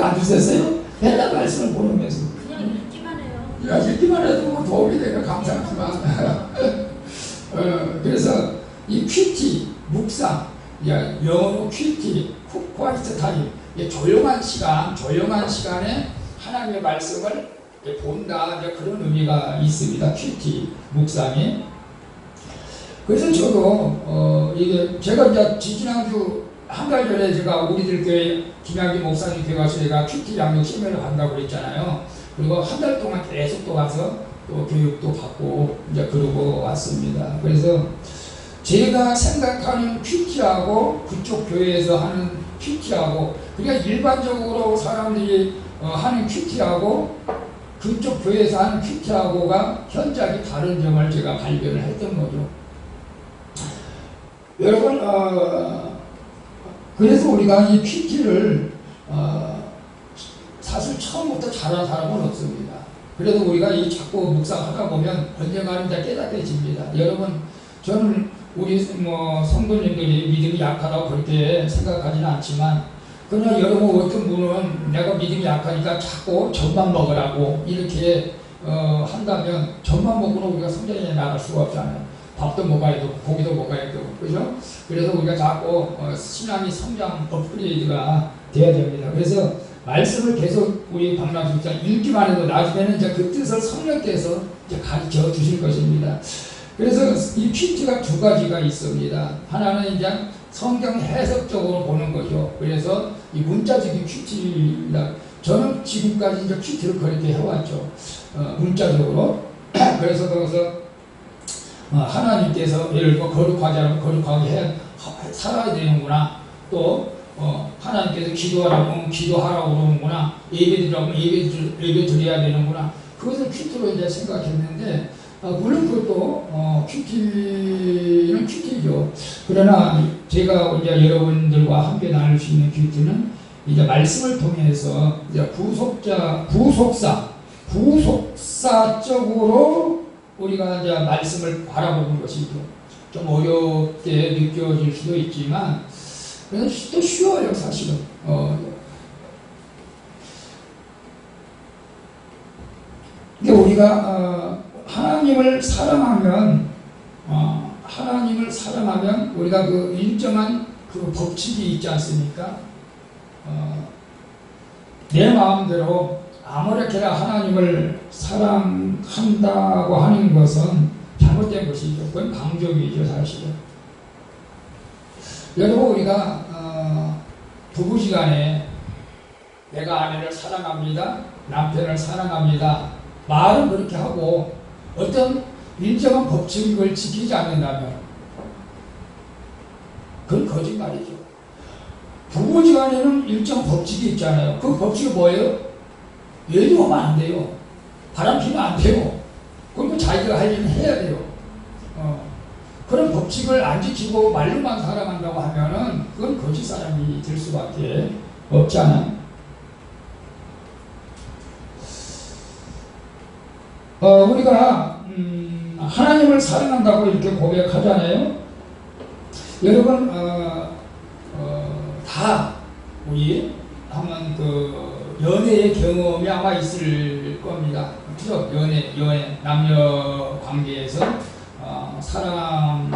안 드셨어요? 맨날 말씀을 보면서 그냥 읽기만 해요. 야, 읽기만 해도 뭐 도움이 되면 감사하지만 그래서 이 퀴티, 묵상, 영어로 퀴티, quiet time, 조용한 시간에 하나님의 말씀을 본다, 그런 의미가 있습니다. 퀴티, 묵상이. 그래서 저도 이게 제가 이제 지지난주 한 달 전에 제가 우리들 교회 김양기 목사님 교회 가서 제가 퀴티 양육 시험을 간다고 그랬잖아요. 그리고 한 달 동안 계속 또 와서 또 교육도 받고 이제 그러고 왔습니다. 그래서 제가 생각하는 퀴티하고 그쪽 교회에서 하는 퀴티하고, 그러니까 일반적으로 사람들이 하는 퀴티하고 그쪽 교회에서 하는 퀴티하고가 현저하게 다른 점을 제가 발견을 했던 거죠. 여러분, 그래서 우리가 이 퀴티를 사실 처음부터 잘하는 사람은 없습니다. 그래도 우리가 이 자꾸 묵상하다 보면 언젠가는 이제 깨닫게집니다. 여러분, 저는 우리 성도님들이 믿음이 약하다고 그렇게 생각하지는 않지만, 그러나 여러분 어떤 분은 내가 믿음이 약하니까 자꾸 젖만 먹으라고 이렇게 한다면 젖만 먹고는 우리가 성장에 나갈 수가 없잖아요. 밥도 먹어야 되고 고기도 먹어야 되고, 그죠? 그래서 우리가 자꾸 신앙이 성장 업그레이드가 돼야 됩니다. 그래서 말씀을 계속 우리 박남수 읽기만 해도 나중에는 이제 그 뜻을 성령께서 이제 가르쳐 주실 것입니다. 그래서 이 퀴티가 두 가지가 있습니다. 하나는 이제 성경 해석적으로 보는 거죠. 그래서 이 문자적인 퀴티입니다. 저는 지금까지 이제 퀴티를 그렇게 해왔죠. 문자적으로. 그래서 거기서 하나님께서 예를 들어 거룩하지 않으면 거룩하게 살아야 되는구나. 또 하나님께서 기도하라고 하면 기도하라고 그러는구나. 예배드리라고 하면 예배 드려야 되는구나. 그것을 퀴티로 이제 생각했는데, 물론 그것도 퀴티는 퀴티죠. 그러나 제가 이제 여러분들과 함께 나눌 수 있는 퀴티는 이제 말씀을 통해서 이제 부속사적으로 우리가 이제 말씀을 바라보는 것이죠. 좀 어렵게 느껴질 수도 있지만, 그래서 또 쉬워요, 사실은. 근데 우리가 하나님을 사랑하면 우리가 그 일정한 그 법칙이 있지 않습니까? 내 마음대로 아무렇게나 하나님을 사랑한다고 하는 것은 잘못된 것이죠. 그건 방종이죠, 사실은. 여러분, 우리가 부부지간에 내가 아내를 사랑합니다, 남편을 사랑합니다, 말은 그렇게 하고 어떤 일정한 법칙을 지키지 않는다면 그건 거짓말이죠. 부부지간에는 일정 법칙이 있잖아요. 그 법칙이 뭐예요? 외도하면 안 돼요. 바람 피면 안 돼요. 그리고 자기가 할 일은 해야 돼요. 그런 법칙을 안 지키고 말로만 사랑한다고 하면은 그건 거짓 사람이 될 수밖에 없잖아요. 우리가 하나님을 사랑한다고 이렇게 고백하잖아요. 여러분, 다 우리 한번 그 연애의 경험이 아마 있을 겁니다. 그죠? 연애, 남녀 관계에서 사랑하는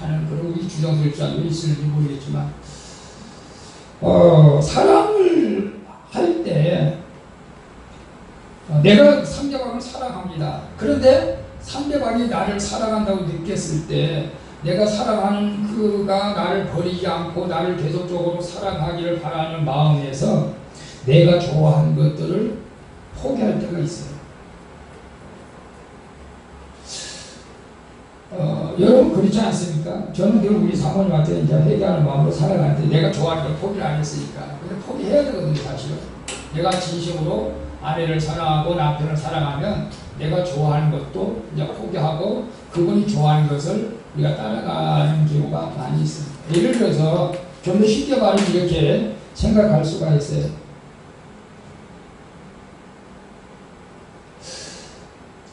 그런 우리 주정수 입사도 있을지 모르겠지만, 사랑을 할 때 내가 상대방을 사랑합니다. 그런데 상대방이 나를 사랑한다고 느꼈을 때 내가 사랑하는 그가 나를 버리지 않고 나를 계속적으로 사랑하기를 바라는 마음에서 내가 좋아하는 것들을 포기할 때가 있어요. 여러분 그렇지 않습니까? 저는 늘 우리 사모님한테 이제 회개하는 마음으로 살아갈 때 내가 좋아하는 걸 포기를 안 했으니까. 근데 포기해야 되거든요, 사실은. 내가 진심으로 아내를 사랑하고 남편을 사랑하면 내가 좋아하는 것도 이제 포기하고 그분이 좋아하는 것을 우리가 따라가는 경우가 많이 있습니다. 예를 들어서 좀 더 쉽게 말하면 이렇게 생각할 수가 있어요.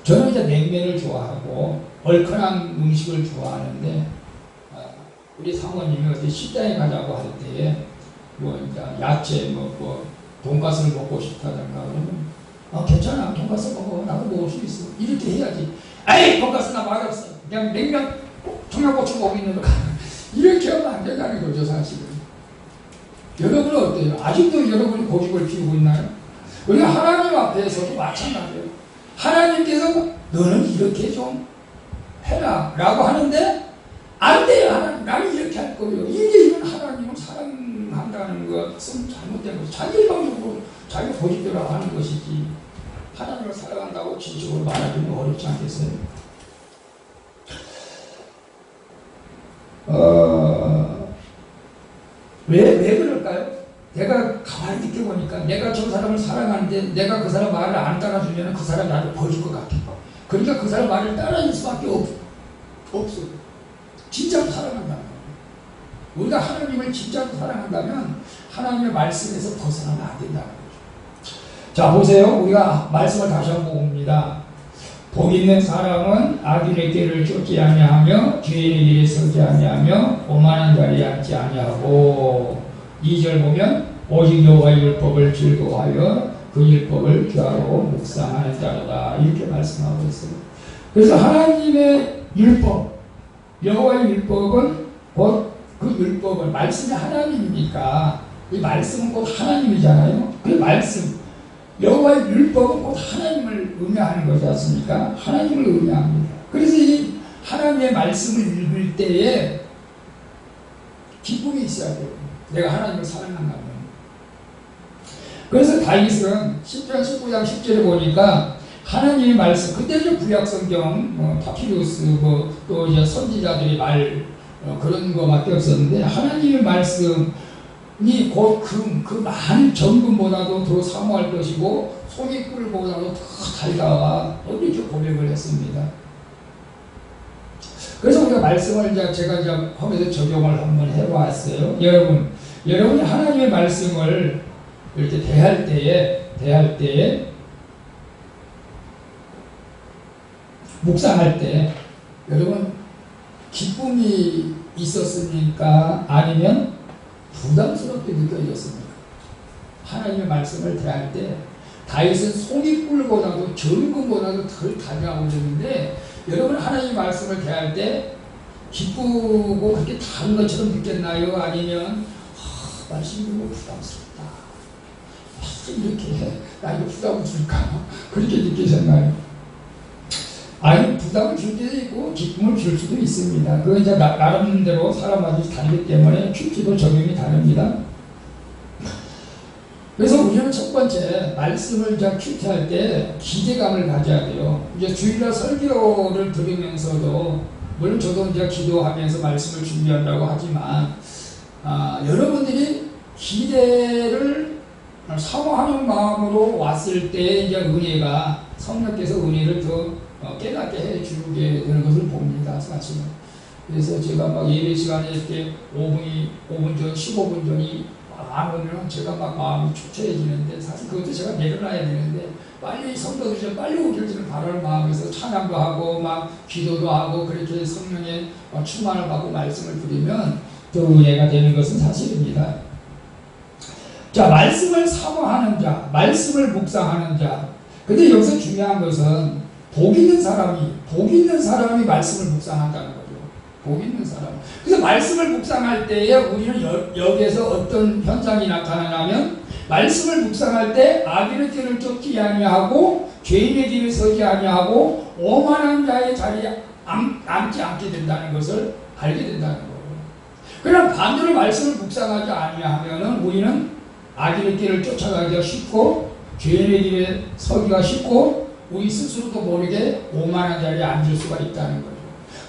저는 이제 냉면을 좋아하고 얼큰한 음식을 좋아하는데, 우리 사모님이 어디 식당에 가자고 할 때에 뭐 이제 야채, 돈가스를 먹고 싶다든가 그러면 괜찮아, 돈가스 먹어, 나도 먹을 수 있어, 이렇게 해야지. 에이, 돈가스 나 맛없어, 그냥 냉면 청양고추 먹고 있는 거 이렇게 하면 안 된다는 거죠. 사실은 여러분은 어때요? 아직도 여러분이 고집을 피우고 있나요? 우리가 하나님 앞에서도 마찬가지예요. 하나님께서 너는 이렇게 좀 해라 라고 하는데 안 돼요. 하나님, 나는 이렇게 할 거예요. 이게 이건 하나님을 사랑한다는 것은 잘못된 거죠. 자기 방식으로 자기 고집대로 하는 것이지, 하나님을 사랑한다고 진식으로 말하기는 어렵지 않겠어요? 왜 그럴까요? 내가 가만히 느껴보니까 내가 저 사람을 사랑하는데 내가 그 사람 말을 안 따라주면 그 사람이 나를 버릴 것 같아. 그러니까 그 사람 말을 따라줄 수밖에 없어. 진짜로 사랑한다는 거예요. 우리가 하나님을 진짜로 사랑한다면 하나님의 말씀에서 벗어나면 안 된다는 거죠. 자, 보세요. 우리가 말씀을 다시 한번 봅니다. 복 있는 사람은 악인의 길을 쫓지 아니하며 죄인의 길에 서지 아니하며 오만한 자리에 앉지 아니하고, 2절 보면 오직 여호와의 율법을 즐거워하여 그 율법을 귀하로 묵상하는 자로다, 이렇게 말씀하고 있어요. 그래서 하나님의 율법, 여호와의 율법은 곧 그 율법은 말씀이 하나님이니까 이 말씀은 곧 하나님이잖아요. 그 말씀, 여호와의 율법은 곧 하나님을 의미하는 거지 않습니까? 하나님을 의미합니다. 그래서 이 하나님의 말씀을 읽을 때에 기쁨이 있어야 돼요. 내가 하나님을 사랑한다면. 그래서 다윗은 10편 19장 10절에 보니까 하나님의 말씀, 그때 이제 구약성경, 파피루스, 또 이제 선지자들의 말, 그런 거밖에 없었는데, 하나님의 말씀이 곧 그 많은 정금보다도 더 사모할 것이고 송이꿀보다도 더 달다가 이렇게 고백을 했습니다. 그래서 우리가 말씀을 제가 이제 하면서 적용을 한번 해봤어요. 여러분이 하나님의 말씀을 이렇게 대할 때에 묵상할 때 여러분 기쁨이 있었습니까? 아니면 부담스럽게 느껴졌습니까? 하나님의 말씀을 대할 때 다윗은 송이꿀보다도 정금보다도 덜 달다고 그러는데, 여러분 하나님의 말씀을 대할 때 기쁘고 그렇게 다른 것처럼 느꼈나요? 아니면 말씀이 너무 부담스럽다, 이렇게 나 이거 부담을 줄까, 그렇게 느끼셨나요? 아니, 부담을 줄 때도 있고 기쁨을 줄 수도 있습니다. 그건 이제 나름대로 사람마다 다르기 때문에 큐티도 적용이 다릅니다. 그래서 우리는 첫 번째 말씀을 이제 큐티할 때 기대감을 가져야 돼요. 이제 주일날 설교를 들으면서도, 물론 저도 이제 기도하면서 말씀을 준비한다고 하지만, 여러분들이 기대를 사모하는 마음으로 왔을 때 이제 은혜가, 성령께서 은혜를 더 깨닫게 해주게 되는 것을 봅니다, 사실은. 그래서 제가 막 예배 시간에 이렇게 5분 전, 15분 전이 안 오면 제가 막 마음이 초췌해지는데, 사실 그것도 제가 내려놔야 되는데, 빨리 성도들이 좀 빨리 오길 바라는 마음에서 찬양도 하고 막 기도도 하고 그렇게 성령의 충만을 받고 말씀을 드리면 더 은혜가 되는 것은 사실입니다. 자, 말씀을 사모하는 자, 말씀을 묵상하는 자. 근데 여기서 중요한 것은 복 있는 사람이 말씀을 묵상한다는 거죠. 복 있는 사람. 그래서 말씀을 묵상할 때에 우리는 여기에서 어떤 현상이 나타나냐면, 말씀을 묵상할 때 악인의 길을 쫓지 아니하고 죄인의 길을 서지 아니하고 오만한 자의 자리에 앉지 않게 된다는 것을 알게 된다는 거예요. 그러나 반대로 말씀을 묵상하지 아니하면은 우리는 악인의 길을 쫓아가기가 쉽고 죄인의 길에 서기가 쉽고 우리 스스로도 모르게 오만한 자리에 앉을 수가 있다는 거죠.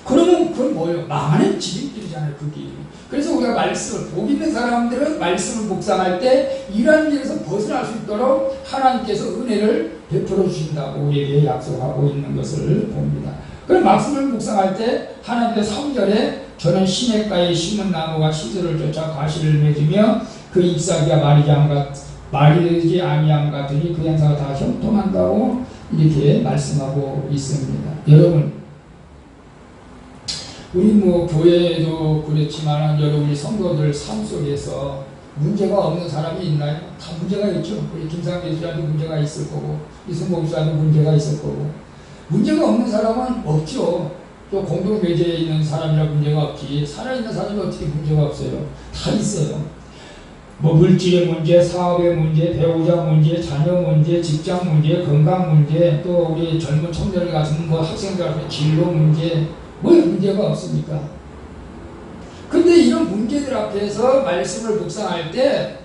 그러면 그건 뭐예요? 망하는 지름길이잖아요, 그 길이. 그래서 우리가 복 있는 사람들은 말씀을 묵상할 때 이러한 길에서 벗어날 수 있도록 하나님께서 은혜를 베풀어 주신다고 우리에게 약속하고 있는 것을 봅니다. 그럼 말씀을 묵상할 때 하나님께서 3절에 저는 시냇가에 심은 나무가 시들을 쫓아 과실을 맺으며 그 잎사귀가 마르지 아니함 같으니 그 행사가 다 형통한다고 이렇게 말씀하고 있습니다. 여러분, 우리 교회도 그렇지만 여러분이 성도들 삶 속에서 문제가 없는 사람이 있나요? 다 문제가 있죠. 우리 김상배 교수님도 문제가 있을 거고, 이승복 교수님도 문제가 있을 거고. 문제가 없는 사람은 없죠. 또 공동묘지에 있는 사람이라 문제가 없지. 살아있는 사람이 어떻게 문제가 없어요? 다 있어요. 뭐 물질의 문제, 사업의 문제, 배우자 문제, 자녀 문제, 직장 문제, 건강 문제, 또 우리 젊은 청년들 같은 뭐 학생들 같은 진로 문제, 뭐 문제가 없습니까? 근데 이런 문제들 앞에서 말씀을 묵상할 때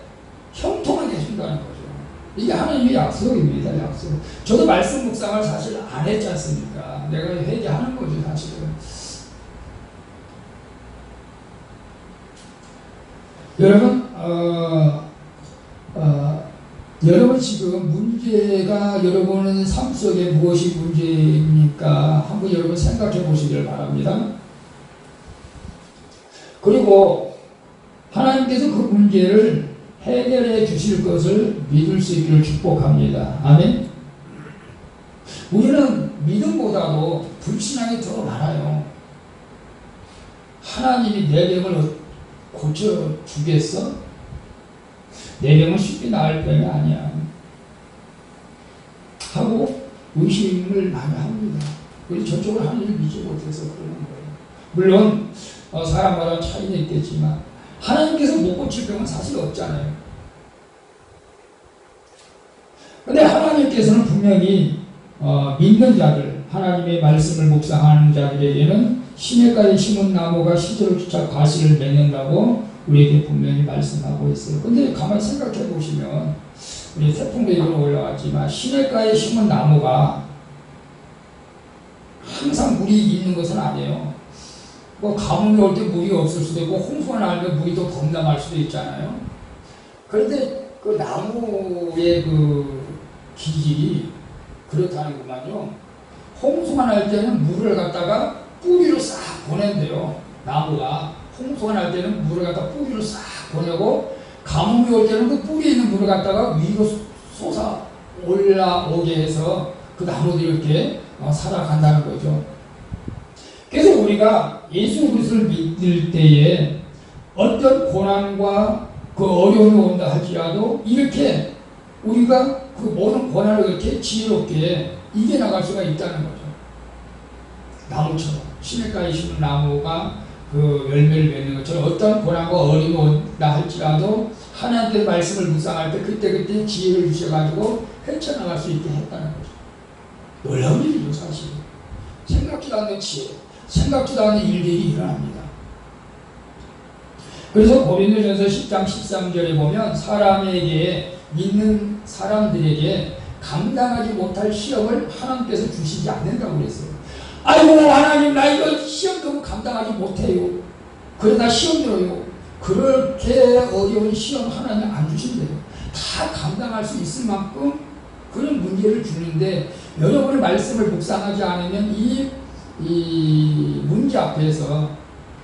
형통하게 해준다는 거죠. 이게 하나님의 약속입니다. 약속. 저도 말씀 묵상을 사실 안 했지 않습니까? 내가 회개하는 거죠, 사실은. 여러분, 여러분 지금 문제가 여러분의 삶 속에 무엇이 문제입니까? 한번 여러분 생각해 보시길 바랍니다. 그리고 하나님께서 그 문제를 해결해 주실 것을 믿을 수 있기를 축복합니다. 아멘. 우리는 믿음보다도 불신앙이 더 많아요. 하나님이 내 병을 고쳐주겠어? 내 병은 쉽게 나을 병이 아니야 하고 의심을 많이 합니다. 우리 저쪽을 하나님을 믿지 못해서 그러는 거예요. 물론 사람마다 차이는 있겠지만 하나님께서 못 고칠 병은 사실 없잖아요. 근데 하나님께서는 분명히 믿는 자들, 하나님의 말씀을 묵상하는 자들에게는 시냇가에 심은 나무가 시절을 쫓아 과실을 맺는다고 우리에게 분명히 말씀하고 있어요. 근데 가만히 생각해 보시면 우리 태풍배기로 올라왔지만 시냇가에 심은 나무가 항상 물이 있는 것은 아니에요. 뭐 가뭄이 올 때 물이 없을 수도 있고 홍수가 나면 물이 더 범람할 수도 있잖아요. 그런데 그 나무의 그 기질이 그렇다는구만요. 홍수가 날 때는 물을 갖다가 뿌리로 싹 보낸대요. 나무가 홍수가 날 때는 물을 갖다 뿌리로 싹 보내고 가뭄이 올 때는 그 뿌리에 있는 물을 갖다가 위로 솟아 올라오게 해서 그 나무들이 이렇게 살아간다는 거죠. 그래서 우리가 예수 그리스도를 믿을 때에 어떤 고난과 그 어려움이 온다 할지라도 이렇게 우리가 그 모든 고난을 이렇게 지혜롭게 이겨나갈 수가 있다는 거죠. 나무처럼 시냇가에 심은 나무가 그 열매를 맺는 것처럼 어떤 고난과 어려움이 온다 할지라도 하나님의 말씀을 묵상할 때 그때그때 지혜를 주셔가지고 헤쳐나갈 수 있게 했다는 거죠. 놀라운 일이죠, 사실. 생각지도 않는 지혜, 생각지도 않는 일들이 일어납니다. 그래서 고린도전서 10장 13절에 보면 사람에게 믿는 사람들에게 감당하지 못할 시험을 하나님께서 주시지 않는다고 그랬어요. 아이고 하나님 나 이거 시험 너무 감당하지 못해요. 그러다 시험 들어요. 그렇게 어려운 시험 하나님 안 주신대요. 다 감당할 수 있을 만큼 그런 문제를 주는데 여러분의 말씀을 묵상하지 않으면 이 문제 앞에서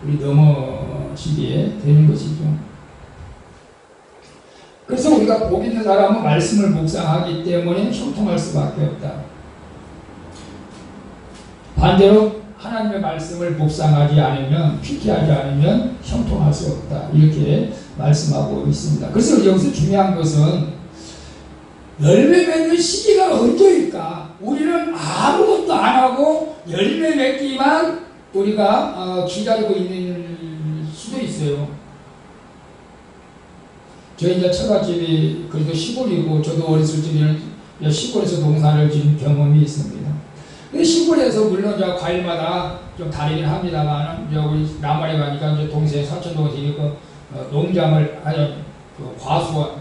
우리 넘어지게 되는 것이죠. 그래서 우리가 복 있는 사람은 말씀을 묵상하기 때문에 형통할 수밖에 없다. 반대로 하나님의 말씀을 묵상하지 않으면, 피티하지 않으면 형통할 수 없다. 이렇게 말씀하고 있습니다. 그래서 여기서 중요한 것은 열매 맺는 시기가 언제일까? 우리는 아무것도 안 하고 열매 맺기만 우리가 기다리고 있는 수도 있어요. 저희 이제 처갓집이 그래도 시골이고 저도 어렸을 적에는 시골에서 농사를 지은 경험이 있습니다. 근데 시골에서 물론 이제 과일마다 좀 다르긴 합니다만 이제 우리 남한에 가니까 이제 동생 사촌 동생이 그 농장을 아니 그 과수원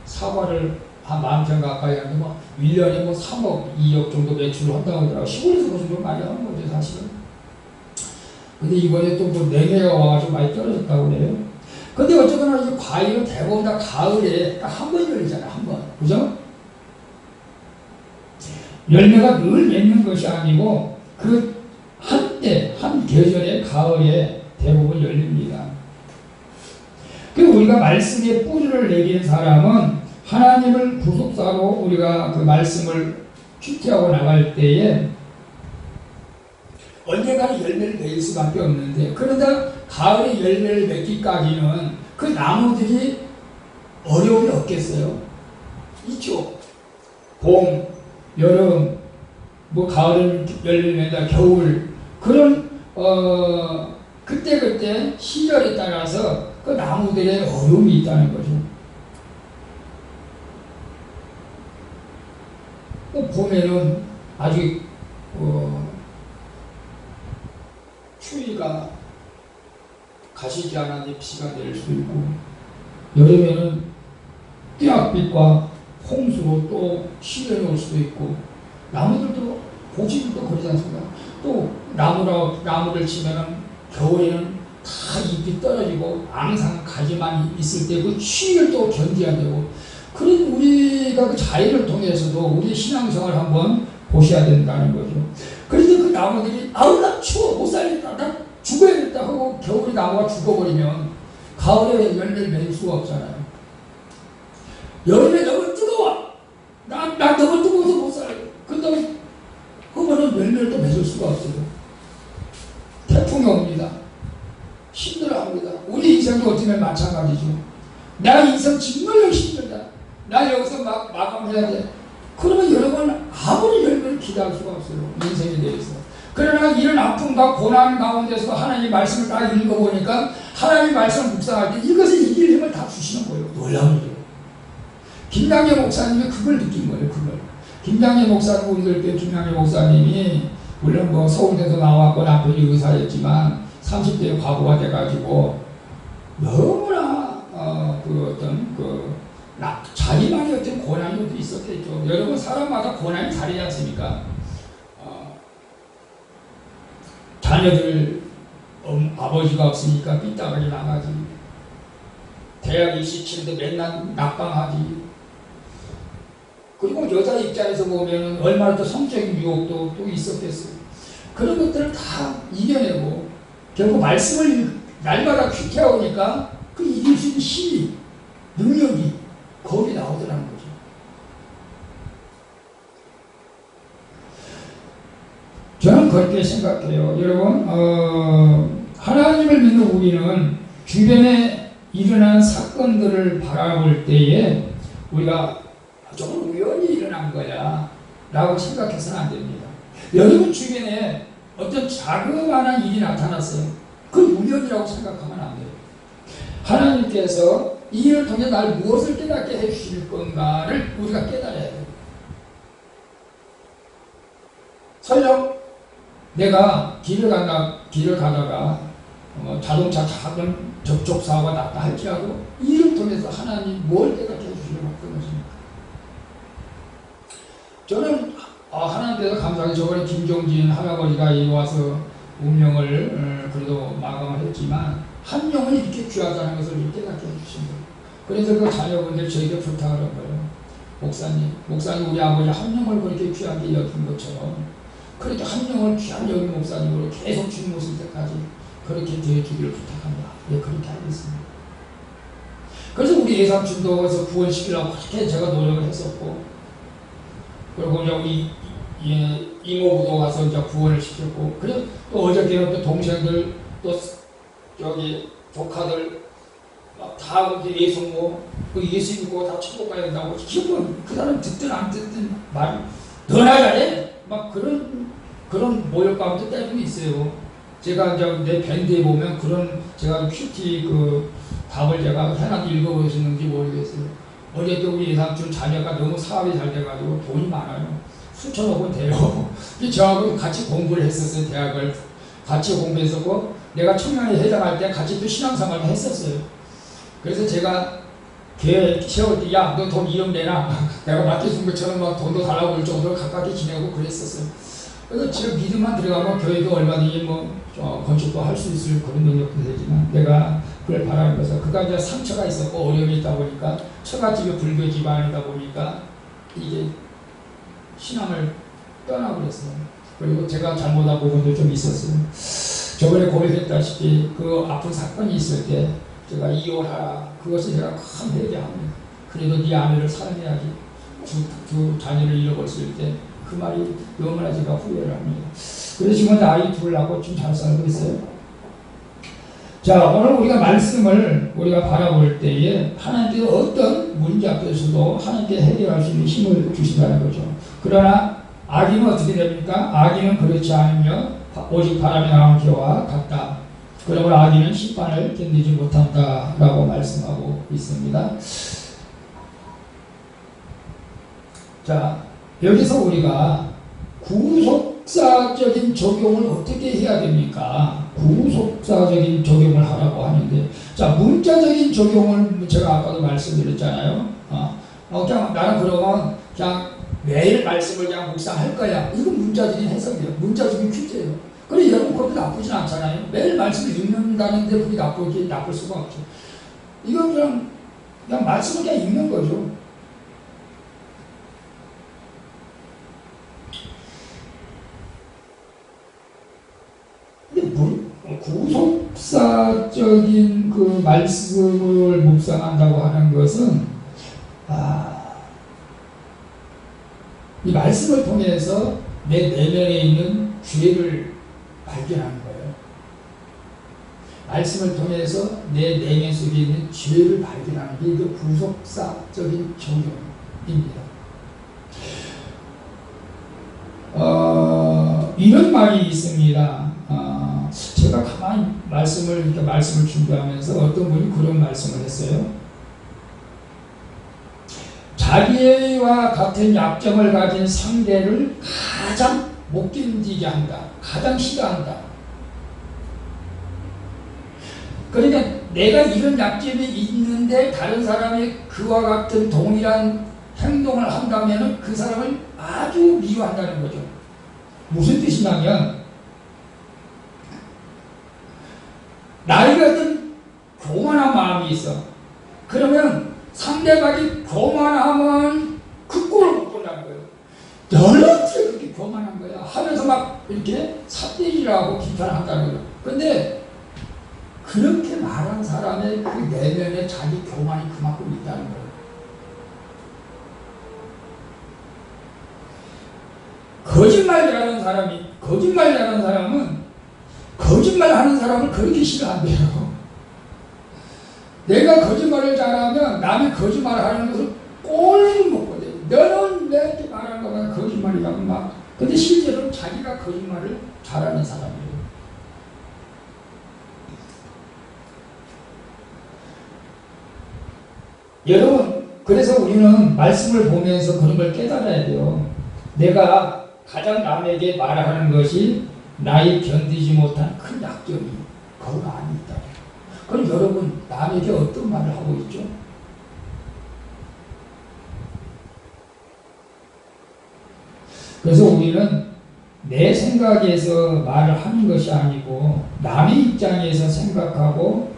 사과를 한 10,000평 가까이 하는데 뭐 1년에 뭐 3억, 2억 정도 매출을 한다고 하더라고요. 시골에서 그 정도 많이 하는 거죠, 사실은. 근데 이번에 또 뭐 냉해가 와가지고 많이 떨어졌다고 그래요. 근데 어쨌거나 이 과일은 대부분 다 가을에 딱 한 번 열리잖아요, 한 번. 그죠? 열매가 늘 맺는 것이 아니고 그 한때, 한 계절의 가을에 대부분 열립니다. 그리고 우리가 말씀에 뿌리를 내린 사람은 하나님을 구속사로 우리가 그 말씀을 큐티하고 나갈 때에 언젠가는 열매를 맺을 수밖에 없는데 그러다 가을에 열매를 맺기까지는 그 나무들이 어려움이 없겠어요? 있죠. 봄, 여름, 뭐 가을은 열매를 맺는다, 겨울, 그런 그때그때 시절에 따라서 그 나무들의 어려움이 있다는 거죠. 봄에는 아직 추위가 가시지 않았는데 비가 내릴 수도 있고, 여름에는 띠약빛과 홍수로 또 시련이 올 수도 있고, 나무들도 고집도 그러지 않습니까? 또 나무를 치면은 겨울에는 다 잎이 떨어지고 앙상 가지만 있을 때 그 추위를 또 견뎌야 되고, 그런 우리가 그 자연을 통해서도 우리 신앙생활을 한번 보셔야 된다는 거죠. 그래서 그 나무들이 아우 나 추워 못 살겠다 나 죽어야겠다 하고 겨울에 나무가 죽어버리면 가을에 열매를 맺을 수가 없잖아요. 여름에 너무 뜨거워 나 너무 뜨거워서 못 살아요. 그런다고 그거는 열매를 또 맺을 수가 없어요. 태풍이 옵니다. 힘들어합니다. 우리 인생도 어쩌면 마찬가지죠. 나 인생 정말로 힘들다. 나 여기서 마감해야 돼. 그러면 여러분 아무리 열매를 기대할 수가 없어요. 인생에 대해서. 그러나 이런 아픔과 고난 가운데서 하나님의 말씀을 딱 읽어보니까 하나님의 말씀을 묵상할 때 이것을 이길 힘을 다 주시는 거예요. 놀라운 일이에요. 김양재 목사님이 그걸 느낀 거예요. 그걸. 김양재 목사님, 우리들 때 김양재 목사님이 물론 뭐 서울대도 나왔고 남편이 의사였지만 30대에 과부가 돼가지고 너무나 자기만의 어떤 고난이 있었겠죠. 여러분 사람마다 고난이 다르지 않습니까? 자녀들 아버지가 없으니까 삐딱하게 나가지. 대학 입시치는데 맨날 낙방하지. 그리고 여자 입장에서 보면 얼마나 또 성적인 유혹도 또 있었겠어요. 그런 것들을 다 이겨내고 결국 말씀을 날마다 퀴태오니까 그 이길 수 있는 힘이, 능력이 거기 나오더라는 거죠. 저는 그렇게 생각해요. 여러분 하나님을 믿는 우리는 주변에 일어난 사건들을 바라볼 때에 우리가 조금 우연히 일어난 거야 라고 생각해서는 안 됩니다. 여러분 주변에 어떤 자그마한 일이 나타났어요. 그 우연이라고 생각하면 안 돼요. 하나님께서 이 일을 통해 날 무엇을 깨닫게 해주실 건가를 우리가 깨달아야 돼요. 설령 내가 길을 가다가 자동차 작은 접촉사고가 났다 할지라도 이 일을 통해서 하나님 뭘 깨닫게 해주시려고 하는 것입니까? 저는 하나님께서 감사하게 저번에 김종진 할아버지가 여기 와서 운명을 그래도 마감을 했지만 한 영혼이 이렇게 귀하다는 것을 깨닫게 해주신 거예요. 그래서 그 자녀분들 저에게 부탁을 한 거예요. 목사님 우리 아버지 한 영혼을 그렇게 귀하게 여긴 것처럼 그렇게 한 영혼을 귀한 여긴 목사님으로 계속 주님 오실 때까지 그렇게 되어주기를 부탁합니다. 예, 그렇게 하겠습니다. 그래서 우리 예삼촌도 와서 구원시키려고 그렇게 제가 노력을 했었고, 그리고 우리 이모부도 가서 이제 구원을 시켰고, 그리고 또 어저께는 또 동생들 또 저기 조카들 막 다 예수모 그 예수 믿고 다 천국 가야 된다고 기분 그 사람 듣든 안 듣든 말 너나 잘해 막 그런 모욕 가운데 때문에 있어요. 제가 이제 내 밴드에 보면 그런 제가 큐티 그 답을 제가 하나 읽어보시는지 모르겠어요. 어제 또 우리 예삼촌 자녀가 너무 사업이 잘 돼가지고 돈이 많아요. 수천억 원 돼요. 저하고 같이 공부를 했었어요. 대학을 같이 공부했었고 내가 청년회 회장할 때 같이 또 신앙생활을 했었어요. 그래서 제가 걔 세울 때 야 너 돈 1억 내놔. 내가 맡겨준 것처럼 막 돈도 달라고 할 정도로 가깝게 지내고 그랬었어요. 그래서 지금 믿음만 들어가면 교회도 얼마든지 건축도 할 수 있을 그런 능력도 되지만 내가 그걸 바라는 것은 그가 이제 상처가 있었고 어려움이 있다 보니까 처갓집이 불교 집안이다 보니까 이게 신앙을 떠나버렸어요. 그리고 제가 잘못한 부분도 좀 있었어요. 저번에 고백했다시피 그 아픈 사건이 있을 때 제가 이혼하라 그것을 제가 큰 회개합니다. 그래도 네 아내를 사랑해야지. 두 자녀를 잃어버렸을 때 그 말이 너무나 제가 후회를 합니다. 그래서 지금 아이 둘 낳고 좀 잘 살고 있어요. 자, 오늘 우리가 말씀을 우리가 바라볼 때에 하나님께서 어떤 문제 앞에서도 하나님께 해결할 수 있는 힘을 주신다는 거죠. 그러나 악인은 어떻게 됩니까? 악인은 그렇지 않으며 오직 바람이 나온 겨와 같다. 그러므로 악인은 심판을 견디지 못한다라고 말씀하고 있습니다. 자, 여기서 우리가 구속사적인 적용을 어떻게 해야 됩니까? 구속사적인 적용을 하라고 하는데, 자, 문자적인 적용을 제가 아까도 말씀드렸잖아요. 그냥 나는 그러면 그냥 매일 말씀을 그냥 묵상할 거야. 이건 문자적인 해석이에요. 문자적인 퀴즈예요. 그래, 여러분 그것도 나쁘진 않잖아요. 매일 말씀을 읽는다는데 그게 나쁠 수가 없죠. 이건 그냥 말씀을 그냥 읽는 거죠. 구속사적인 그 말씀을 묵상한다고 하는 것은 이 말씀을 통해서 내 내면에 있는 죄를 발견하는 거예요. 말씀을 통해서 내 내면 속에 있는 죄를 발견하는 게 그 구속사적인 적용입니다. 이런 말이 있습니다. 제가 가만히 말씀을 준비하면서 어떤 분이 그런 말씀을 했어요. 자기와 같은 약점을 가진 상대를 가장 못 견디게 한다. 가장 싫어한다. 그러니까 내가 이런 약점이 있는데 다른 사람이 그와 같은 동일한 행동을 한다면 그 사람을 아주 미워한다는 거죠. 무슨 뜻이냐면 나이가 좀 교만한 마음이 있어. 그러면 상대방이 교만하면 그 꼴을 못 본다는 거예요. 너는 어떻게 그렇게 교만한 거야? 하면서 막 이렇게 삿대질하고 비판한다는 거예요. 근데 그렇게 말한 사람의 그 내면에 자기 교만이 그만큼 있다는 거예요. 거짓말하는 사람은 거짓말하는 사람을 그렇게 싫어한대요. 내가 거짓말을 잘하면 남이 거짓말하는 것을 꼴을 못 보대. 너는 내한테 말하는 거가 거짓말이라고 막. 근데 실제로 자기가 거짓말을 잘하는 사람이에요. 여러분, 그래서 우리는 말씀을 보면서 그런 걸 깨달아야 돼요. 내가 가장 남에게 말하는 것이 나의 견디지 못한 큰 약점이 거기 안에 있다. 그럼 여러분, 남에게 어떤 말을 하고 있죠? 그래서 우리는 내 생각에서 말을 하는 것이 아니고 남의 입장에서 생각하고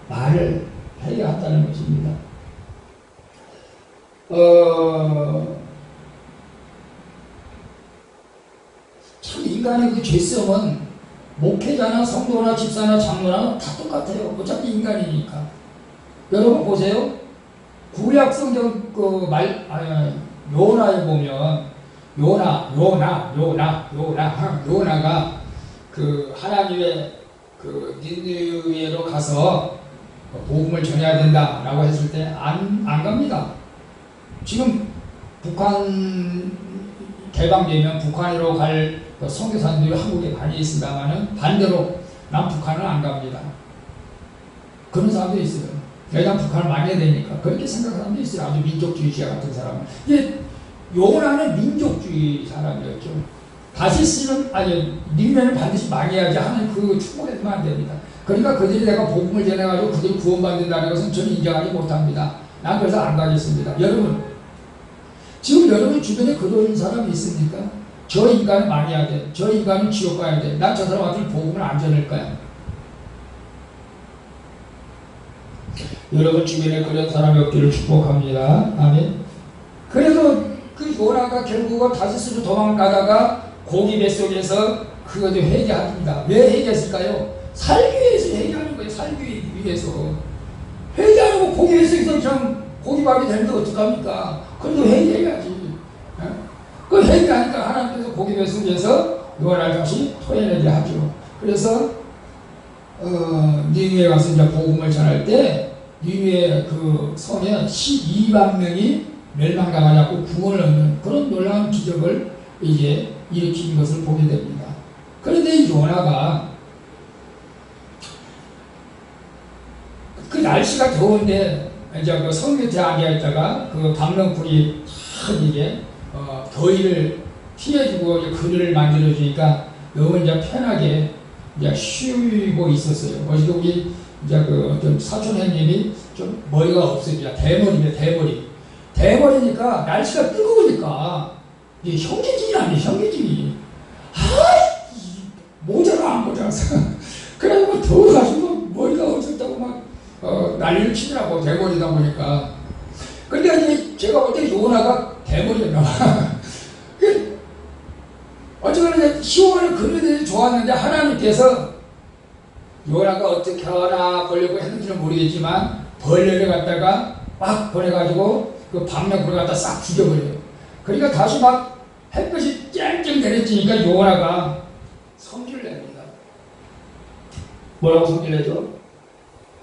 말을 해야 한다는 것입니다. 참 인간의 그 죄성은 목회자나 성도나 집사나 장로나 다 똑같아요. 어차피 인간이니까. 여러분 보세요. 구약 성경 요나에 보면 요나가 그 하나님의 그 니느웨로 가서 복음을 전해야 된다라고 했을 때 안 갑니다. 지금 북한 개방되면 북한으로 갈 선교사님들이 한국에 많이 있습니다만은 반대로 남북한은 안 갑니다. 그런 사람도 있어요. 내가 북한을 많이 해야 되니까 그렇게 생각하는 사람도 있어요. 아주 민족주의자 같은 사람은. 이게 요나는 민족주의 사람이었죠. 다시스는 니느웨는 반드시 망해야지 하는 그 축복에서만 안 됩니다. 그러니까 그들이 내가 복음을 전해가지고 그들이 구원받는다는 것은 저는 인정하지 못합니다. 난 그래서 안 가겠습니다. 여러분, 지금 여러분 주변에 그런 사람이 있습니까? 저 인간은 망해야 돼. 저 인간은 지옥 가야 돼. 난 저 사람한테 복음을 안 전할 거야. 여러분 주변에 그런 사람이 없기를 축복합니다. 아멘. 그래서 그 요나가 결국은 다시스로 도망가다가 고기 뱃속에서 그것을 회개합니다. 왜 회개했을까요? 살기 위해서 회개하는 거예요. 살기 위해서. 회개하고 고기 뱃속에서 그냥 고기밥이 되는데 어떡합니까? 그래도 회개해야지. 그 회개하니까 하나님께서 고기 뱃속에서 요나를 다시 토해내게 하죠. 그래서 니느웨에 가서 이제 복음을 전할 때 니느웨 그 성에 12만 명이 멸망당하지 않고 구원을 얻는 그런 놀라운 기적을 이제 일으킨 것을 보게 됩니다. 그런데 요나가 그 날씨가 더운데 이제 그 성 밑에 앉아있다가 그 박넝쿨이 탁 이게 더위를 피해주고 그늘을 만들어주니까 너무 이제 편하게 이제 쉬고 있었어요. 어저께 우리 이제 그 좀 사촌 형님이 좀 머리가 없습니다. 대머리입니다. 대머리니까 날씨가 뜨거우니까 이게 현기증이 아니에요. 현기증이. 모자가 안 모자라서 그래가지고 더워가지고 머리가 어쩌다고 막 난리를 치더라고. 대머리다 보니까. 근데 이제 제가 볼 때 요나가 대머리였나 봐. 어쨌거나 10월에 그늘이 좋았는데 하나님께서 요나가 어떻게 하나 보려고 했는지는 모르겠지만 벌레를 갖다가 막 보내가지고 그 박명쿨을 갖다 싹 죽여버려요. 그러니까 다시 막 햇볕이 쨍쨍 내려지니까 요나가 성질을 냅니다. 뭐라고 성질 내죠?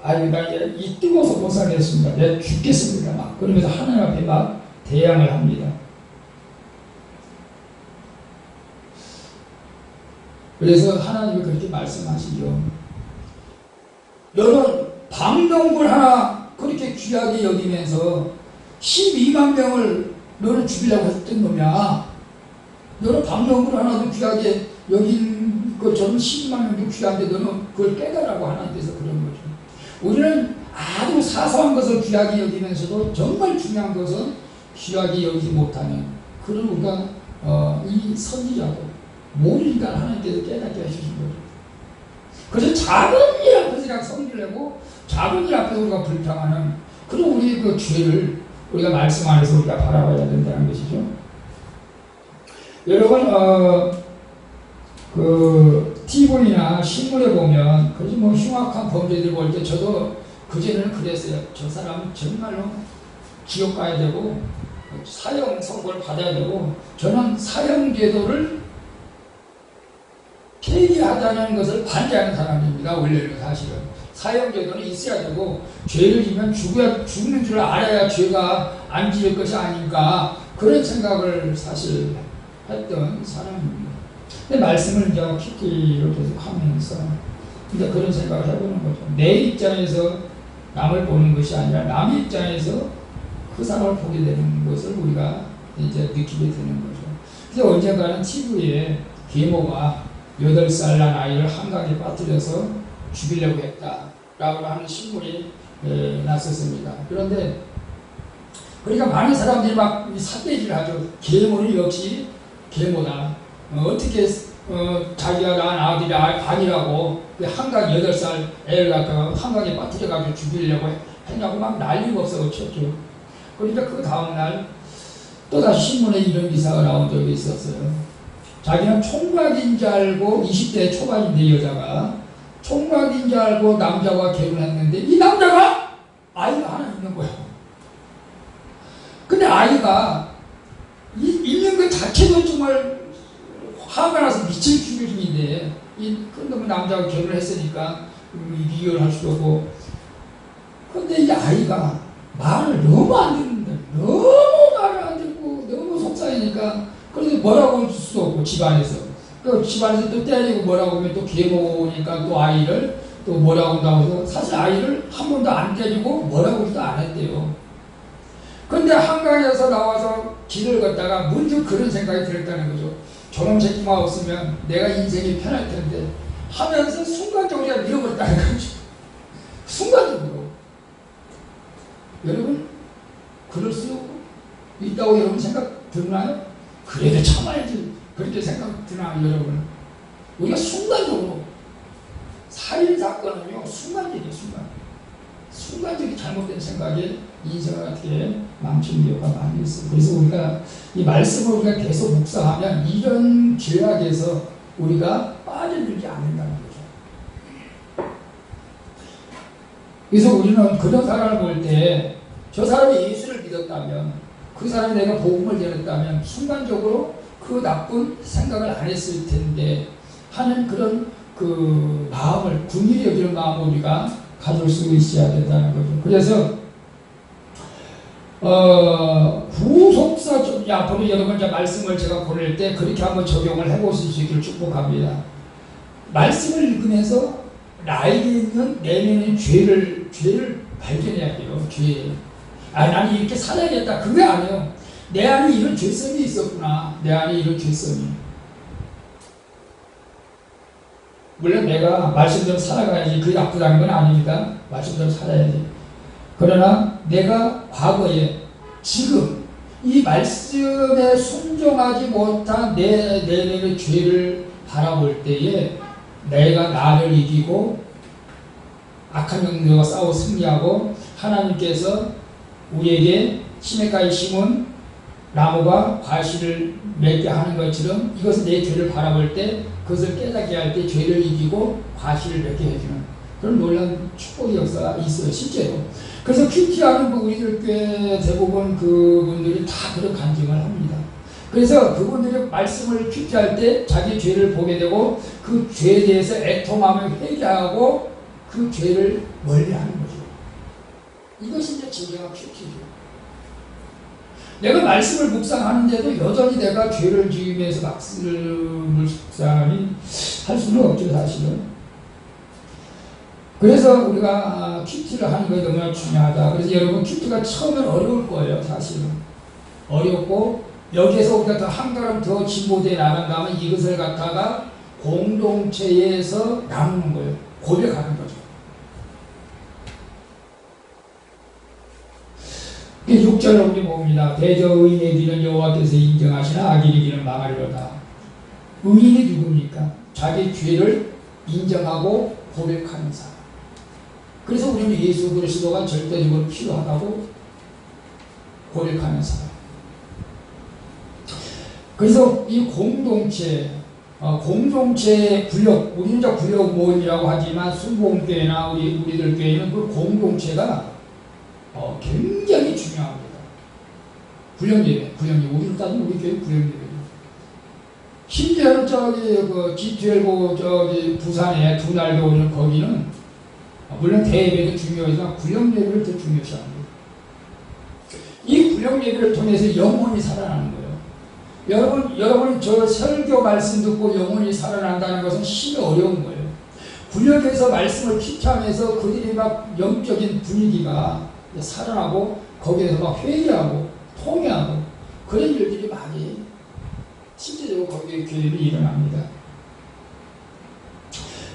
나 이제 이 뜨거워서 못 살겠습니다. 내가 죽겠습니다. 막 그러면서 하나님 앞에 막 대항을 합니다. 그래서 하나님이 그렇게 말씀하시죠. 너는 박명쿨 하나 그렇게 귀하게 여기면서 12만 명을 너는 죽이려고 했던 놈이야. 너는 박명쿨 하나도 귀하게 여긴 것처럼 12만 명도 귀한데 너는 그걸 깨달으라고 하나님께서 그런 거죠. 우리는 아주 사소한 것을 귀하게 여기면서도 정말 중요한 것은 귀하게 여기지 못하는 그런 우리가 이 선지자고 모르니까 하나님께서 깨닫게 해주신 거죠. 그래서 작은 일 앞에서 그냥 성질을 내고 작은 일 앞에서 우리가 불평하는 그런 우리의 그 죄를 우리가 말씀 안에서 우리가 바라봐야 된다는 것이죠. 여러분 그 TV나 신문에 보면 그래서 뭐 흉악한 범죄들 볼 때 저도 그전에는 그랬어요. 저 사람은 정말로 지옥 가야 되고 사형 선고를 받아야 되고 저는 사형 제도를 폐기하자는 것을 반대하는 사람입니다. 원래는 사실은 사형 제도는 있어야 되고 죄를 지면 죽는 줄 알아야 죄가 안 지을 것이 아닌가 그런 생각을 사실 했던 사람입니다. 근데 말씀을 이제 깊이 이렇게 하면서 이제 그런 생각을 해보는 거죠. 내 입장에서 남을 보는 것이 아니라 남의 입장에서 그 사람을 보게 되는 것을 우리가 이제 느끼게 되는 거죠. 그래서 언젠가는 TV에 계모가 8살 난 아이를 한강에 빠뜨려서 죽이려고 했다라고 하는 신문이 났었습니다. 그런데 그러니까 많은 사람들이 막 삿대질을 하죠. 계모는 역시 계모다. 어떻게 자기가 낳은 아들이 아니라고 한강 8살 애를 갖다가 한강에 빠뜨려가지고 죽이려고 했냐고 막 난리가 없어 쳤죠. 그러니까 그 다음날 또다시 신문에 이런 기사가 나온 적이 있었어요. 자기는 총각인 줄 알고 20대 초반인데 여자가 총각인 줄 알고 남자와 결혼했는데 이 남자가 아이가 하나 있는 거예요. 근데 아이가 있는 것 자체도 정말 화가 나서 미칠 기분인데 그놈의 남자와 결혼을 했으니까 이혼할 수도 없고 근데 이 아이가 말을 너무 안 듣는데 너무 말을 안 듣고 너무 속상하니까 그래서 뭐라고 할 수도 없고 집안에서 그 집안에서 또 때리고 뭐라고 하면 또 계모니까 또 아이를 또 뭐라고 한다고 해서 사실 아이를 한 번도 안 때리고 뭐라고 해도 안 했대요. 근데 한강에서 나와서 길을 걷다가 문득 그런 생각이 들었다는 거죠. 저런 새끼만 없으면 내가 인생이 편할 텐데 하면서 순간적으로 그냥 밀어버렸다는 거죠. 순간적으로. 여러분 그럴 수 있다고 여러분 생각 드나요? 그래도 참아야지. 그렇게 생각 드나요 여러분? 우리가 순간적으로 살인사건은요 순간적이에요. 순간적인 잘못된 생각에 인생을 어떻게 망치는 경우가 많이 있어요. 그래서 우리가 이 말씀을 우리가 계속 묵상하면 이런 죄악에서 우리가 빠져들지 않는다는 거죠. 그래서 우리는 그런 사람을 볼 때 저 사람이 예수를 믿었다면 그 사람이 내가 복음을 전했다면 순간적으로 그 나쁜 생각을 안 했을 텐데 하는 그런 그 마음을 긍휼히 여기는 마음을 우리가 가질 수 있어야 된다는 거죠. 그래서 후속사 좀 앞으로 여러분 이제 말씀을 제가 보낼 때 그렇게 한번 적용을 해보실 수 있기를 축복합니다. 말씀을 읽으면서 나에게 있는 내면의 죄를 발견해야 돼요. 죄. 나는 이렇게 살아야겠다. 그게 아니에요. 내 안에 이런 죄성이 있었구나. 내 안에 이런 죄성이. 물론 내가 말씀대로 살아가야지 그게 나쁘다는 건 아닙니다. 말씀대로 살아야지. 그러나 내가 과거에 지금 이 말씀에 순종하지 못한 내 내면의 죄를 바라볼 때에 내가 나를 이기고 악한 영들과 싸워 승리하고 하나님께서 우리에게 시냇가에 심은 나무가 과실을 맺게 하는 것처럼 이것은 내 죄를 바라볼 때 그것을 깨닫게 할 때 죄를 이기고 과실을 맺게 해주는 그런 놀라운 축복의 역사가 있어요. 실제로. 그래서 큐티하는 우리들 꽤 대부분 그분들이 다 그런 간증을 합니다. 그래서 그분들이 말씀을 큐티할 때 자기 죄를 보게 되고 그 죄에 대해서 애통하며 회개하고 그 죄를 멀리하는 거죠. 이것이 이제 진정한 큐티죠. 내가 말씀을 묵상하는데도 여전히 내가 죄를 지으면서 말씀을 묵상하니 할 수는 없죠, 사실은. 그래서 우리가 큐티를 하는 것이 너무나 중요하다. 그래서 여러분 큐티가 처음엔 어려울 거예요, 사실은. 어렵고 여기에서 우리가 더 한 걸음 더 진보되어 나간다면 이것을 갖다가 공동체에서 나누는 거예요. 고백하는 거죠. 6절을 우리 봅니다. 대저 의인의 길은 여호와께서 인정하시나 악인의 길은 망하리로다. 의인이 누굽니까? 자기 죄를 인정하고 고백하는 사람. 그래서 우리는 예수 그리스도가 절대적으로 필요하다고 고백하는 사람. 그래서 이 공동체의 구역, 우리는 이제 구역 모임이라고 하지만 순복음교회나 우리들 교회는 그 공동체가 굉장히 중요합니다. 구역예배, 우리로 따지면 우리 교회 구역예배. 심지어는 G12 부산에 두 날 교회는 거기는 물론 대예배도 중요하지만 구역예배를 더 중요시합니다. 이 구역예배를 통해서 영혼이 살아나는 거예요. 여러분 저 설교 말씀 듣고 영혼이 살아난다는 것은 심히 어려운 거예요. 구역에서 말씀을 큐티하면서 그들이 막 영적인 분위기가 살아나고 거기에서 막 회의하고 통회하고 그런 일들이 많이 실제적으로 거기에 교회는 일어납니다.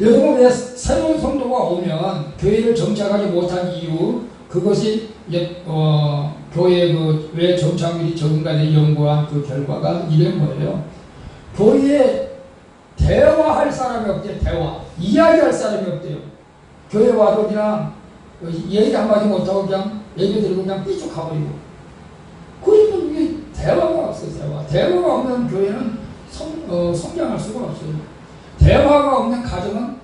여러분 왜 새로운 성도가 오면 교회를 정착하지 못한 이유 그것이 교회 왜 정착률이 적은가에 대해 연구한 그 결과가 이런 거예요. 교회에 대화할 사람이 없대요. 대화. 이야기할 사람이 없대요. 교회 와도 그냥 얘기 한마디 못하고 그냥 얘기 들고 그냥 삐쭉 가버리고. 그러니까 이게 대화가 없어요. 대화가 없는 교회는 성장할 수가 없어요. 대화가 없는 가정은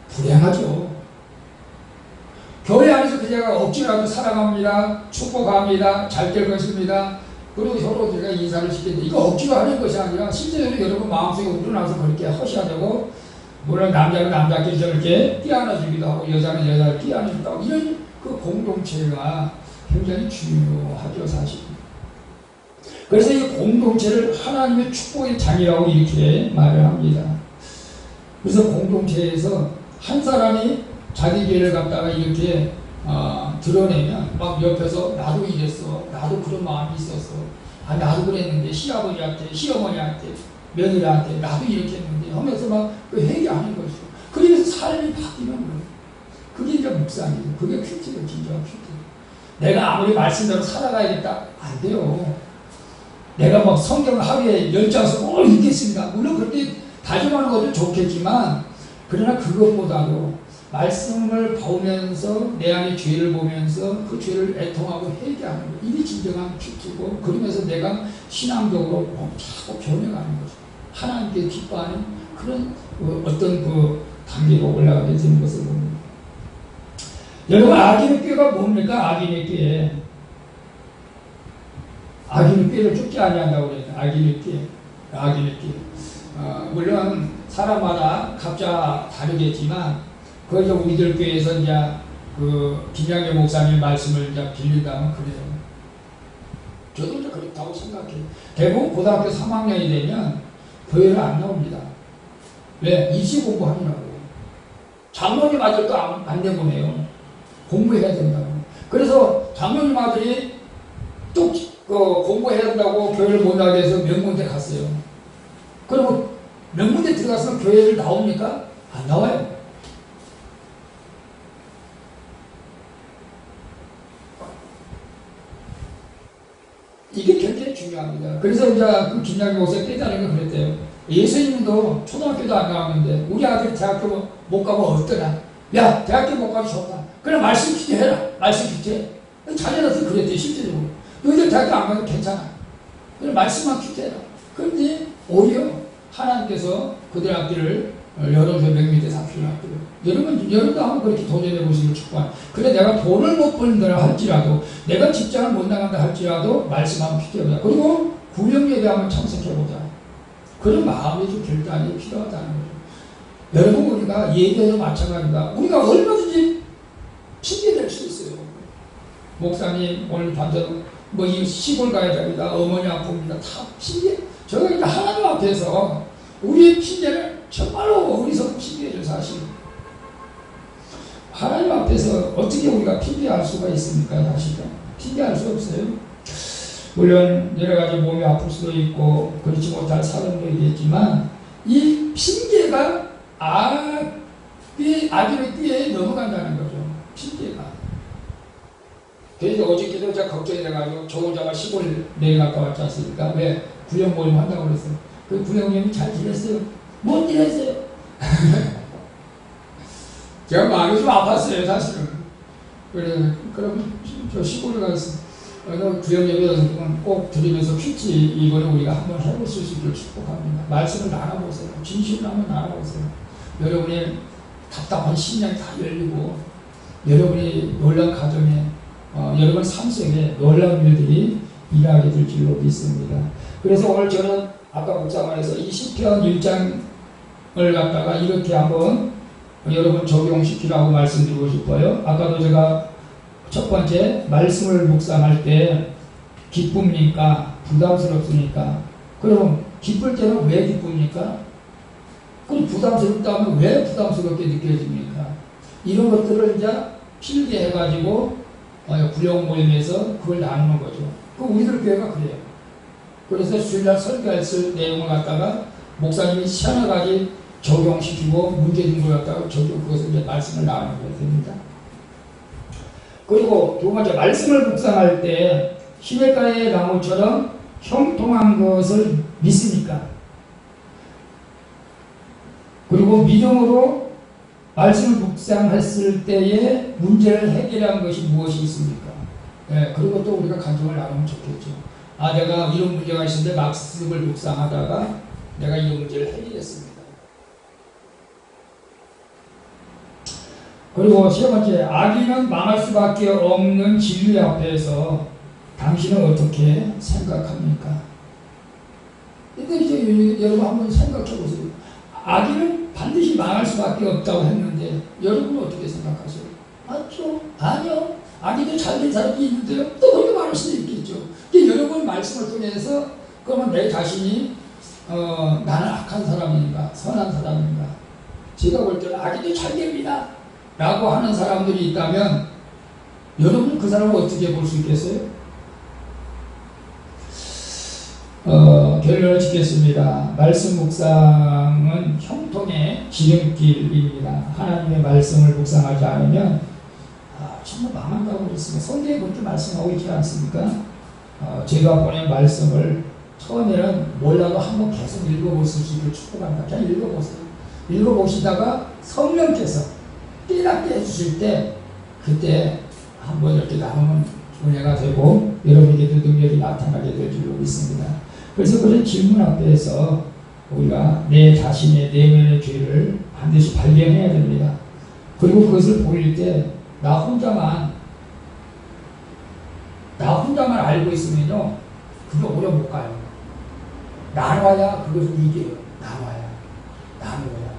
불행하죠. 교회 안에서 그냥 억지라도 살아갑니다. 축복합니다. 잘 될 것입니다. 그리고 서로 제가 인사를 시키는데 이거 억지로 하는 것이 아니라 실제로 여러분 마음속에 우러나서 그렇게 하셔야 되고 물론 남자는 남자끼리 저렇게 띄어안아주기도 하고 여자는 여자를 띄어안아주기도 하고 이런 그 공동체가 굉장히 중요하죠, 사실. 그래서 이 공동체를 하나님의 축복의 장이라고 이렇게 말을 합니다. 그래서 공동체에서 한 사람이 자기 죄를 갖다가 이렇게 드러내면 막 옆에서 나도 이랬어, 나도 그런 마음이 있었어, 나도 그랬는데 시아버지한테, 시어머니한테, 며느리한테 나도 이렇게 했는데 하면서 막 그 회개하는 거죠. 그래서 삶이 바뀌는 거예요. 그게 이제 묵상이에요. 그게 큐티예요, 진정한 큐티. 내가 아무리 말씀대로 살아가야겠다 안 돼요. 내가 막 성경 하루에 10장 읽겠습니다. 물론 그렇게 다짐하는 것도 좋겠지만 그러나 그것보다도 말씀을 보면서 내 안의 죄를 보면서 그 죄를 애통하고 회개하는 것. 이게 진정한 큐티고 그러면서 내가 신앙적으로 자꾸 변해가는 거죠. 하나님께 기뻐하는 그런 어떤 그 단계로 올라가게 되는 것을 봅니다. 여러분 악인의 꾀가 뭡니까? 악인의 꾀. 악인의 꾀를 쫓지 아니한다고 그래요. 악인의 꾀. 물론 사람마다 각자 다르겠지만, 그 이제 우리들 교회에서 이제 그 김양재 목사님 말씀을 이제 빌린다면 그래요. 저도 이제 그렇다고 생각해요. 대부분 고등학교 3학년이 되면 교회를 안 나옵니다. 왜? 입시 공부하느라고. 장로님 아들도 안 내보내요. 공부해야 된다고. 그래서 장로님 아들이 또 공부해야 된다고 교회를 못 나가게 해서 명문대 갔어요. 그리고 명문대 들어가서 교회를 나옵니까? 안 나와요. 이게 굉장히 중요합니다. 그래서 이제 그 김양기 목사 깨달은 거 그랬대요. 예수님도 초등학교도 안 나왔는데 우리 아들이 대학교 못 가면 어떠나? 야, 대학교 못 가면 좋다. 그럼 말씀 기대해라. 말씀 기대해. 자녀한테 그랬대요. 실제적으로. 너희들 대학교 안 가도 괜찮아. 그럼 말씀만 기대해라. 그런데 오히려 하나님께서 그들 앞길을 여러분의 명미대 사필을 학교를 여러분도 한번 그렇게 도전해 보시길 축복합니다. 그래 내가 돈을 못 벌는다 할지라도 내가 직장을 못 나간다 할지라도 말씀하면 기대해보자. 그리고 구명예배 한번 참석해보자. 그런 마음의 좀 결단이 필요하다는 거죠. 여러분 우리가 예배도 마찬가지입니다. 우리가 얼마든지 핑계댈 수 있어요. 목사님 오늘 반전 이 시골 가야 됩니다. 어머니 아픕니다. 다 핑계. 저희가 이제 하나님 앞에서 우리의 핑계를 정말로 어리석은 핑계를 사실 하나님 앞에서 어떻게 우리가 핑계할 수가 있습니까? 사실은 핑계할 수 없어요. 물론 여러 가지 몸이 아플 수도 있고 그렇지 못할 사람도 있겠지만 이 핑계가 악인의 꾀에 넘어간다는 거죠. 핑계가. 그래서 어저께도 제가 걱정이 돼가지고 저 혼자가 시골 내려갔다 왔지 않습니까? 왜? 구역 모임 한다고 그랬어요. 그 구역 모임이 잘 지냈어요? 못 지냈어요? 제가 마음이 좀 아팠어요, 사실은. 그래, 그럼 저 시골에 가서 구역 예배는 꼭 드리면서 퀴즈 이번에 우리가 한번 해볼 수 있기를 축복합니다. 말씀을 나눠보세요. 진실을 한번 나눠보세요. 여러분의 답답한 심장이 다 열리고 여러분이 놀란 가정에 여러분 삶 속에 놀라운 일들이 일하게 될 줄로 믿습니다. 그래서 오늘 저는 아까 묵상에서 이 시편 1장을 갖다가 이렇게 한번 여러분 적용시키라고 말씀드리고 싶어요. 아까도 제가 첫 번째 말씀을 묵상할 때 기쁩니까? 부담스럽습니까? 그럼 기쁠 때는 왜 기쁩니까? 그럼 부담스럽다면 왜 부담스럽게 느껴집니까? 이런 것들을 이제 필기해가지고 구역 모임에서 그걸 나누는 거죠. 그 우리들 교회가 그래요. 그래서 주일날 설교했을 내용을 갖다가 목사님이 서너 가지 적용시키고 문제된 걸 갖다가 그것을 이제 말씀을 나누게 됩니다. 그리고 두 번째 말씀을 묵상할 때 시냇가의 나무처럼 형통한 것을 믿습니까? 그리고 믿음으로 말씀을 묵상했을 때에 문제를 해결한 것이 무엇이 있습니까? 네, 그리고 또 우리가 간증을 나누면 좋겠죠. 내가 이런 문제가 있었는데 말씀을 묵상하다가 내가 이런 문제를 해결했습니다. 그리고 세 번째, 악인은 망할 수밖에 없는 진리 앞에서 당신은 어떻게 생각합니까? 근데 이제 여러분 한번 생각해 보세요. 악인은 반드시 망할 수밖에 없다고 했는데 여러분은 어떻게 생각하세요? 맞죠? 아니요. 악인도 잘된 사람이 있는데요. 또 그렇게 말할 수도 있겠죠. 여러분 말씀을 통해서 그러면 내 자신이 나는 악한 사람인가 선한 사람인가 제가 볼 때는 악인도 잘됩니다 라고 하는 사람들이 있다면 여러분 그 사람을 어떻게 볼 수 있겠어요? 결론을 짓겠습니다. 말씀 묵상은 형통의 지름길입니다. 하나님의 말씀을 묵상하지 않으면 정말 망한다고 그랬습니다. 성경에 그렇게 말씀하고 있지 않습니까? 제가 보낸 말씀을 처음에는 몰라도 한번 계속 읽어보실 수 있게 축복합니다. 그냥 읽어보세요. 읽어보시다가 성령께서 깨닫게 해주실 때 그때 한번 이렇게 나누면 은혜가 되고 여러분에게도 능력이 나타나게 될 줄로 믿습니다. 그래서 그런 질문 앞에서 우리가 내 자신의 내면의 죄를 반드시 발견해야 됩니다. 그리고 그것을 보일 때 나 혼자만 알고 있으면요 그게 오래 못 가요. 나와야 그것을 이겨요. 나와야. 나누어야.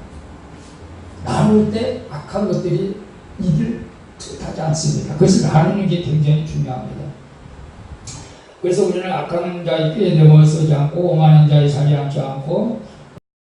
나눌 때 악한 것들이 입을 뜻하지 않습니다. 그것을 나누는 게 굉장히 중요합니다. 그래서 우리는 악한 자의 꾀에 넘어서지 않고 오만한 자의 자리에 앉지